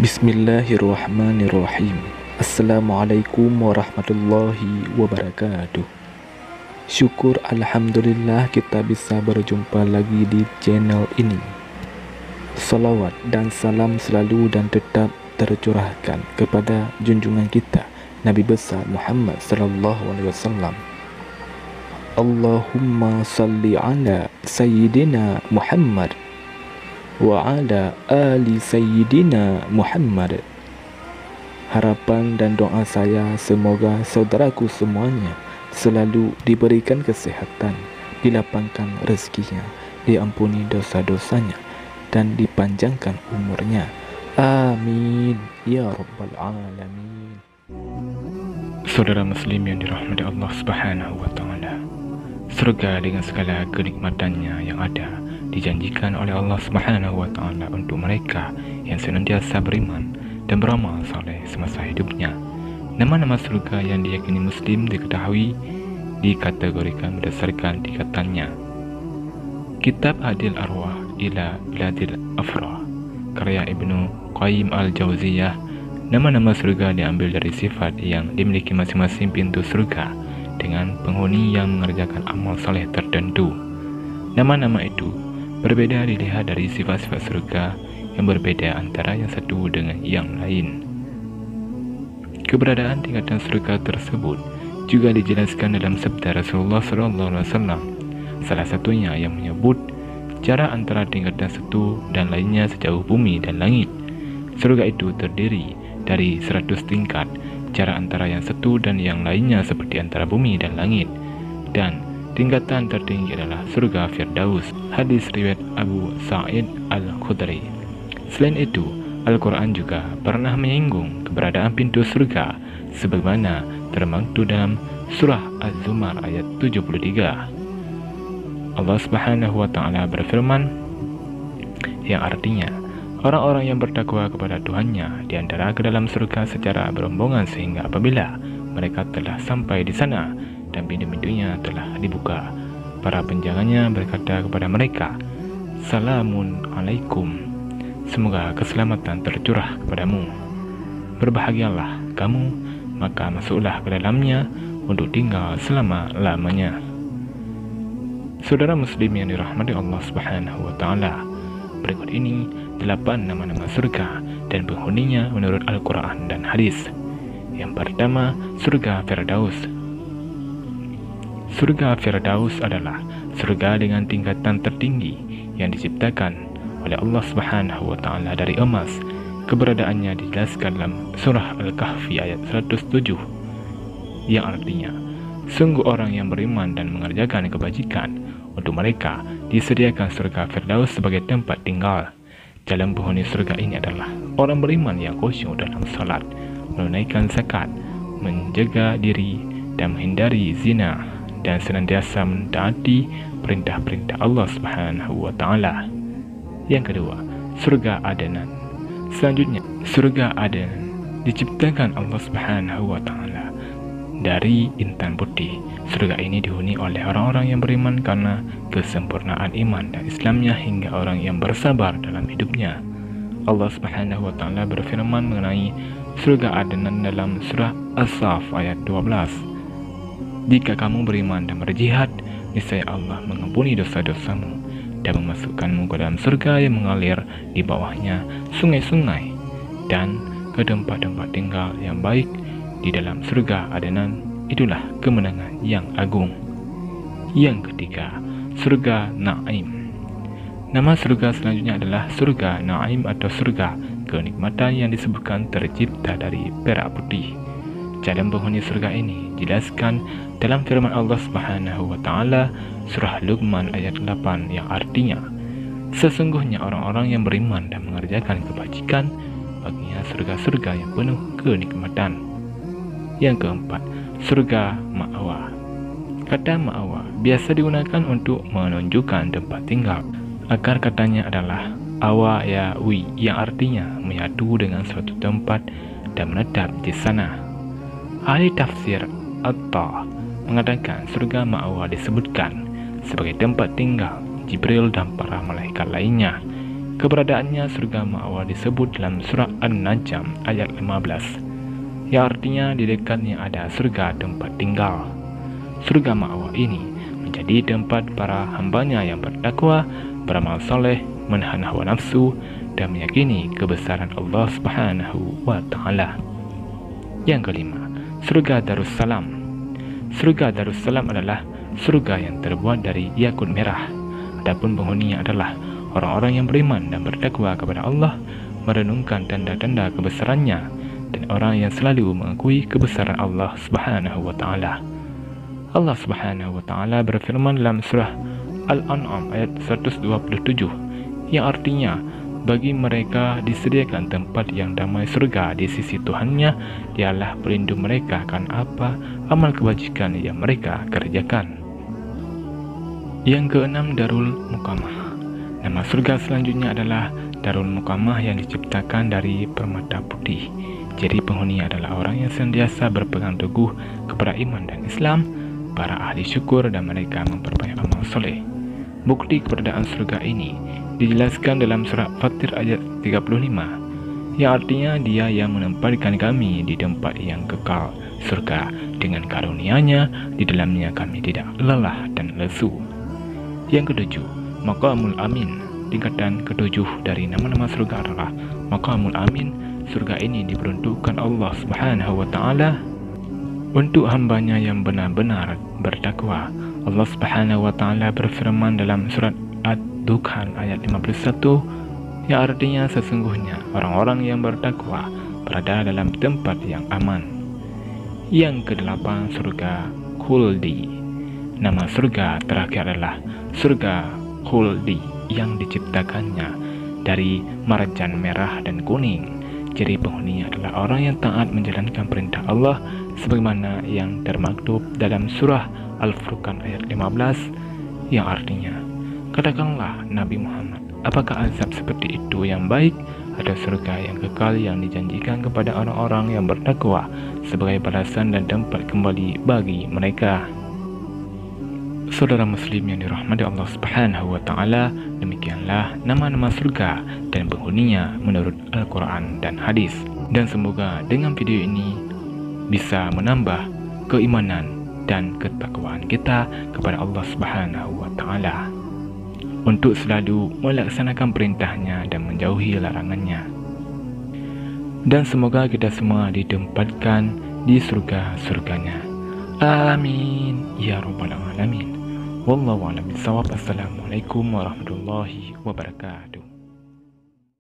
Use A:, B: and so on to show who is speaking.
A: Bismillahirrahmanirrahim. Assalamualaikum warahmatullahi wabarakatuh. Syukur alhamdulillah kita bisa berjumpa lagi di channel ini. Salawat dan salam selalu dan tetap tercurahkan kepada junjungan kita Nabi besar Muhammad sallallahu alaihi wasallam. Allahumma salli ala sayyidina Muhammad wa ala ali sayyidina Muhammad. Harapan dan doa saya semoga saudaraku semuanya selalu diberikan kesehatan, dilapangkan rezekinya, diampuni dosa-dosanya, dan dipanjangkan umurnya. Amin ya rabbal alamin.
B: Saudara muslim yang dirahmati Allah Subhanahu wa taala, surga dengan segala kenikmatannya yang ada dijanjikan oleh Allah Subhanahu wa taala untuk mereka yang senantiasa beriman dan beramal saleh semasa hidupnya. Nama-nama surga yang diyakini muslim diketahui dikategorikan berdasarkan tingkatannya. Kitab Hadil Arwah ila Biladil Afrah karya Ibnu Qayyim al-Jauziyah. Nama-nama surga diambil dari sifat yang dimiliki masing-masing pintu surga dengan penghuni yang mengerjakan amal saleh tertentu. Nama-nama itu berbeda dilihat dari sifat-sifat surga yang berbeda antara yang satu dengan yang lain. Keberadaan tingkatan surga tersebut juga dijelaskan dalam sabda Rasulullah SAW. Salah satunya yang menyebut jarak antara tingkatan satu dan lainnya sejauh bumi dan langit. Surga itu terdiri dari 100 tingkat. Jarak antara yang satu dan yang lainnya seperti antara bumi dan langit. Dan tingkatan tertinggi adalah surga Firdaus. Hadis riwayat Abu Sa'id Al-Khudri. Selain itu, Al-Quran juga pernah menyinggung keberadaan pintu surga sebagaimana termaktub dalam surah Az-Zumar ayat 73. Allah Subhanahu wa taala berfirman yang artinya, orang-orang yang bertakwa kepada Tuhannya di antara ke dalam surga secara berombongan sehingga apabila mereka telah sampai di sana dan pintu-pintunya telah dibuka, para penjaganya berkata kepada mereka, "Salamun alaikum, semoga keselamatan tercurah kepadamu. Berbahagialah kamu, maka masuklah ke dalamnya untuk tinggal selama-lamanya." Saudara muslim yang dirahmati Allah Subhanahu wa taala, berikut ini 8 nama-nama surga dan penghuninya menurut Al-Quran dan hadis. Yang pertama, surga Firdaus. Surga Firdaus adalah surga dengan tingkatan tertinggi yang diciptakan oleh Allah Subhanahu wa taala dari emas. Keberadaannya dijelaskan dalam surah Al-Kahfi ayat 107 yang artinya, sungguh orang yang beriman dan mengerjakan kebajikan, untuk mereka disediakan surga Firdaus sebagai tempat tinggal. Jalan penghuni surga ini adalah orang beriman yang khusyuk dalam salat, menunaikan zakat, menjaga diri dan menghindari zina, dan senantiasa mentaati perintah-perintah Allah Subhanahu wa taala. Yang kedua, surga Adenan. Selanjutnya, surga Adenan diciptakan Allah Subhanahu wa taala dari intan putih. Surga ini dihuni oleh orang-orang yang beriman karena kesempurnaan iman dan Islamnya hingga orang yang bersabar dalam hidupnya. Allah Subhanahu wa taala berfirman mengenai surga Adenan dalam surah As-Saff ayat 12. Jika kamu beriman dan berjihad, niscaya Allah mengampuni dosa-dosamu dan memasukkanmu ke dalam surga yang mengalir di bawahnya sungai-sungai dan ke tempat-tempat tinggal yang baik di dalam surga Adenan. Itulah kemenangan yang agung. Yang ketiga, surga Naim. Nama surga selanjutnya adalah surga Naim atau surga kenikmatan yang disebutkan tercipta dari perak putih. Jalan penghuni surga ini dijelaskan dalam firman Allah Subhanahu wa taala surah Luqman ayat 8 yang artinya, sesungguhnya orang-orang yang beriman dan mengerjakan kebajikan baginya surga-surga yang penuh kenikmatan. Yang keempat, surga Ma'wa. Kata ma'wa biasa digunakan untuk menunjukkan tempat tinggal. Akar katanya adalah awa ya wi, yang artinya menyatu dengan suatu tempat dan menetap di sana. Ahli tafsir Atta mengatakan surga ma'wa disebutkan sebagai tempat tinggal Jibril dan para malaikat lainnya. Keberadaannya surga ma'wa disebut dalam surah An-Najm ayat 15, yang artinya di dekatnya ada surga tempat tinggal. Surga ma'wa ini menjadi tempat para hambanya yang bertakwa, beramal soleh, menahan hawa nafsu, dan meyakini kebesaran Allah Subhanahu wa Ta'ala. Yang kelima, surga Darussalam. Surga Darussalam adalah surga yang terbuat dari yakut merah. Adapun penghuninya adalah orang-orang yang beriman dan bertakwa kepada Allah, merenungkan tanda-tanda kebesarannya, dan orang yang selalu mengakui kebesaran Allah Subhanahu wa Ta'ala. Allah Subhanahu wa Ta'ala berfirman dalam surah Al-An'am ayat 127, yang artinya bagi mereka disediakan tempat yang damai surga di sisi Tuhannya, dialah pelindung mereka akan apa amal kebajikan yang mereka kerjakan. Yang keenam, Darul Muqamah. Nama surga selanjutnya adalah Darul Muqamah yang diciptakan dari permata putih. Jadi penghuni adalah orang yang senantiasa berpegang teguh kepada iman dan Islam, para ahli syukur, dan mereka memperbanyak amal soleh. Bukti keberadaan surga ini dijelaskan dalam surah Fatir ayat 35, yang artinya dia yang menempatkan kami di tempat yang kekal surga, dengan karunia-Nya di dalamnya kami tidak lelah dan lesu. Yang ketujuh, Maqamul Amin. Tingkatan ketujuh dari nama-nama surga adalah Maqamul Amin. Surga ini diperuntukkan Allah Subhanahu wa Ta'ala untuk hambanya yang benar-benar bertakwa. Allah Subhanahu wa Ta'ala berfirman dalam surat Ad-Dukhan ayat 51, yang artinya sesungguhnya orang-orang yang bertakwa berada dalam tempat yang aman. Yang kedelapan, surga Khuldi. Nama surga terakhir adalah surga Khuldi yang diciptakannya dari marjan merah dan kuning. Jadi penghuninya adalah orang yang taat menjalankan perintah Allah sebagaimana yang termaktub dalam surah Al-Furqan ayat 15, yang artinya, katakanlah Nabi Muhammad, apakah azab seperti itu yang baik atau surga yang kekal yang dijanjikan kepada orang-orang yang bertakwa sebagai balasan dan tempat kembali bagi mereka? Saudara muslim yang dirahmati Allah Subhanahu wa Ta'ala, demikianlah nama-nama surga dan penghuninya menurut Al-Quran dan hadis. Dan semoga dengan video ini bisa menambah keimanan dan ketakwaan kita kepada Allah Subhanahu wa Ta'ala untuk selalu melaksanakan perintahnya dan menjauhi larangannya. Dan semoga kita semua ditempatkan di surga-surganya. Amin ya rabbal alamin. Wallahu a'lam bishawab. Assalamualaikum warahmatullahi wabarakatuh.